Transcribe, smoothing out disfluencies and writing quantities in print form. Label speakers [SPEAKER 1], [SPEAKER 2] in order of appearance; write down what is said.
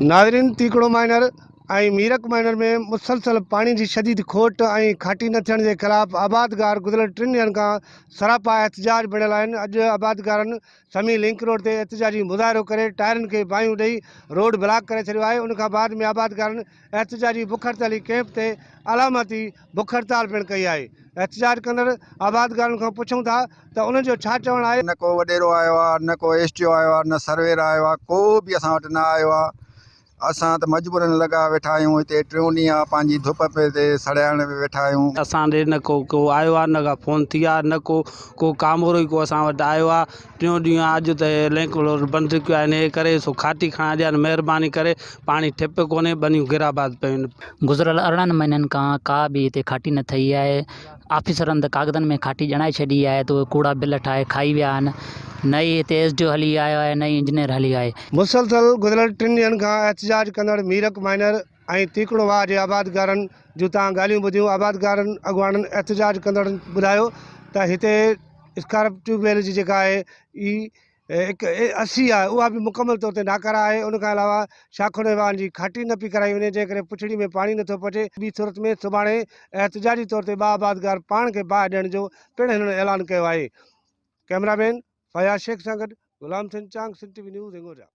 [SPEAKER 1] नाज़रीन, तीकड़ो माइनर ऐं मीरक माइनर में मुसलसल पानी की शदीद खोट ऐं खाटी न थियण के ख़िलाफ़ आबादगार गुज़िरियल 3 ॾींहंनि खां सरापा एहतजाज बणियल आहिनि। अॼु आबादगारनि समी लिंक रोड ते एहतजाजी मुज़ाहिरो करे टायरनि खे बाहियूं ॾेई रोड ब्लॉक करे छॾियो आहे। उन खां बाद में आबादगारनि एहतजाजी बुख हड़ताली कैंप ते अलामती बुख हड़ताल पिणु कई आहे। एहतजाज कंदड़ आबादगारनि खां पुछूं था त उन्हनि जो छा चवणु आहे।
[SPEAKER 2] न को वडेरो आयो आहे, न को एसटीओ आयो आहे, न सर्वेर आयो आहे, को बि असां वटि न आयो आहे। असां त मजबूरन लगा वेठा आहियूं। हिते 3 ॾींहं पंहिंजी धुप ते सड़ाइण में वेठा आहियूं।
[SPEAKER 3] असां ॾे न को आयो आहे, न का फ़ोन थी आहे, न को कामोरो ई को असां वटि आयो आहे। 3 ॾींहं अॼु त लिंक रोड बंदि कयो आहे। इन करे सो खाटी खणा ॾियनि, महिरबानी करे। पाणी ठिप कोन्हे, बनियूं गिराबाद पियूं आहिनि।
[SPEAKER 4] गुज़िरियल 18 महीननि खां का बि हिते खाटी न ठही आहे। ऑफिसरनि त कागज़नि में खाटी ॼणाए छॾी आहे, तो कूड़ा बिल ठाहे खाई विया आहिनि। न ई हिते एसडीओ हली आयो आहे, न ई इंजीनियर हली आहे।
[SPEAKER 1] मुसलसल गुज़िरियल 3 ॾींहंनि खां एहतजाज कंदड़ मीरक माइनर ऐं तीकड़ो वाह जे आबादगारनि जूं तव्हां ॻाल्हियूं ॿुधियूं। आबादगारनि अॻुवाणनि एहतजाज कंदड़नि ॿुधायो त हिते स्कारप ट्यूबवेल जी जेका आहे ई हिकु 80 आहे, उहा बि मुकमल तौर ते नाकारा आहे। उनखां अलावा शाखुनि वाहन जी खाटी न पई कराई वञे, जंहिं करे पुछड़ी में पाणी नथो पचे। ॿी सूरत में सुभाणे एहतजाजी तौर ते 2 आबादगार पाण खे बाहि ॾियण जो पिणु हिननि ऐलान कयो आहे। कैमरामैन फयाज़ शेख सां गॾु गुलाम सिंह चांग, सिंध टीवी न्यूज़, हिंगोजा।